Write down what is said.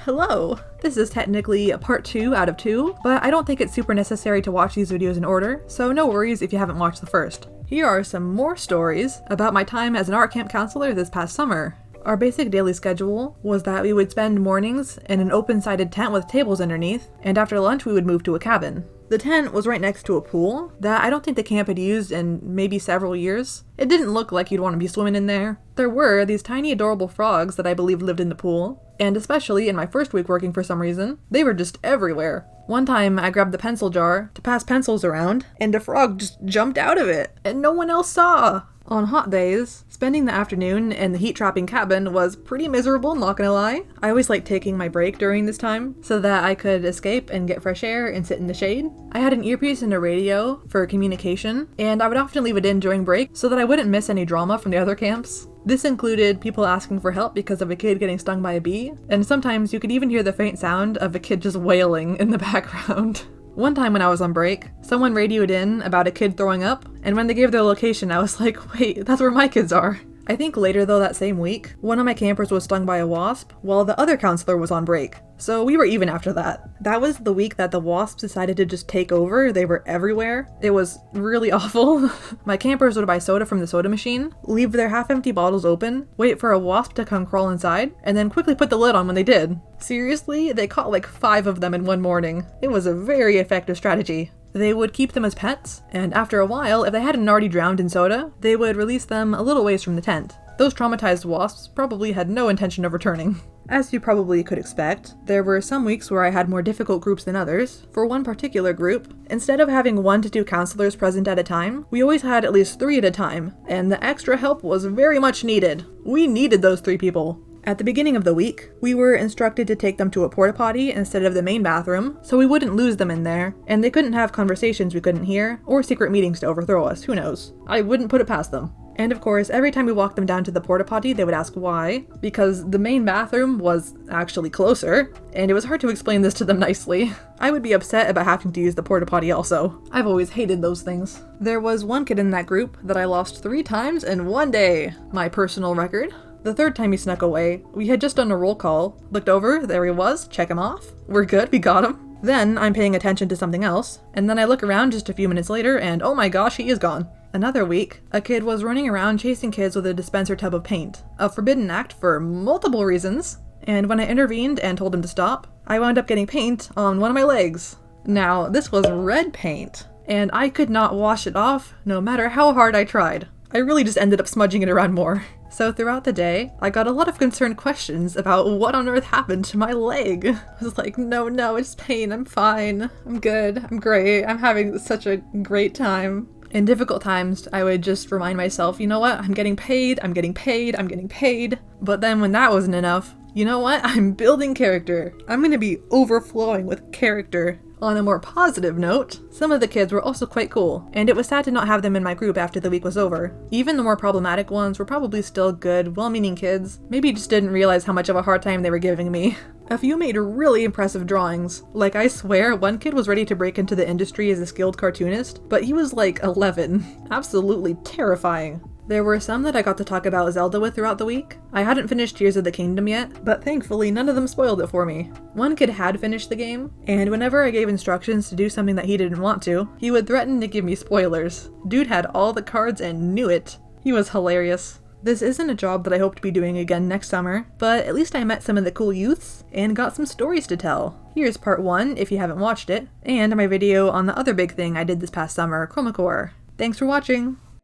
Hello! This is technically a part 2 out of 2, but I don't think it's super necessary to watch these videos in order, so no worries if you haven't watched the first. Here are some more stories about my time as an art camp counselor this past summer. Our basic daily schedule was that we would spend mornings in an open-sided tent with tables underneath, and after lunch we would move to a cabin. The tent was right next to a pool that I don't think the camp had used in maybe several years. It didn't look like you'd want to be swimming in there. There were these tiny adorable frogs that I believe lived in the pool, and especially in my first week working for some reason, they were just everywhere. One time I grabbed the pencil jar to pass pencils around, and a frog just jumped out of it, and no one else saw! On hot days, spending the afternoon in the heat-trapping cabin was pretty miserable, not gonna lie. I always liked taking my break during this time so that I could escape and get fresh air and sit in the shade. I had an earpiece and a radio for communication, and I would often leave it in during break so that I wouldn't miss any drama from the other camps. This included people asking for help because of a kid getting stung by a bee, and sometimes you could even hear the faint sound of a kid just wailing in the background. One time when I was on break, someone radioed in about a kid throwing up, and when they gave their location, I was like, wait, that's where my kids are. I think later though that same week, one of my campers was stung by a wasp while the other counselor was on break. So we were even after that. That was the week that the wasps decided to just take over. They were everywhere. It was really awful. My campers would buy soda from the soda machine, leave their half-empty bottles open, wait for a wasp to come crawl inside, and then quickly put the lid on when they did. Seriously, they caught like 5 of them in one morning. It was a very effective strategy. They would keep them as pets, and after a while, if they hadn't already drowned in soda, they would release them a little ways from the tent. Those traumatized wasps probably had no intention of returning. As you probably could expect, there were some weeks where I had more difficult groups than others. For one particular group, instead of having 1 to 2 counselors present at a time, we always had at least 3 at a time, and the extra help was very much needed. We needed those 3 people. At the beginning of the week, we were instructed to take them to a porta potty instead of the main bathroom, so we wouldn't lose them in there, and they couldn't have conversations we couldn't hear, or secret meetings to overthrow us, who knows. I wouldn't put it past them. And of course, every time we walked them down to the porta potty, they would ask why, because the main bathroom was actually closer, and it was hard to explain this to them nicely. I would be upset about having to use the porta potty also. I've always hated those things. There was one kid in that group that I lost 3 times in one day, my personal record. The 3rd time he snuck away, we had just done a roll call, looked over, there he was, check him off. We're good, we got him. Then I'm paying attention to something else, and then I look around just a few minutes later and oh my gosh, he is gone. Another week, a kid was running around chasing kids with a dispenser tub of paint, a forbidden act for multiple reasons, and when I intervened and told him to stop, I wound up getting paint on one of my legs. Now, this was red paint, and I could not wash it off no matter how hard I tried. I really just ended up smudging it around more. So throughout the day, I got a lot of concerned questions about what on earth happened to my leg. I was like, no, it's pain, I'm fine, I'm good, I'm great, I'm having such a great time. In difficult times, I would just remind myself, you know what, I'm getting paid, I'm getting paid, I'm getting paid. But then when that wasn't enough, you know what, I'm building character. I'm gonna be overflowing with character. On a more positive note, some of the kids were also quite cool, and it was sad to not have them in my group after the week was over. Even the more problematic ones were probably still good, well-meaning kids, maybe just didn't realize how much of a hard time they were giving me. A few made really impressive drawings. Like, I swear, one kid was ready to break into the industry as a skilled cartoonist, but he was like 11. Absolutely terrifying. There were some that I got to talk about Zelda with throughout the week. I hadn't finished Tears of the Kingdom yet, but thankfully none of them spoiled it for me. One kid had finished the game, and whenever I gave instructions to do something that he didn't want to, he would threaten to give me spoilers. Dude had all the cards and knew it. He was hilarious. This isn't a job that I hope to be doing again next summer, but at least I met some of the cool youths and got some stories to tell. Here's part 1 if you haven't watched it, and my video on the other big thing I did this past summer, Chromacore. Thanks for watching!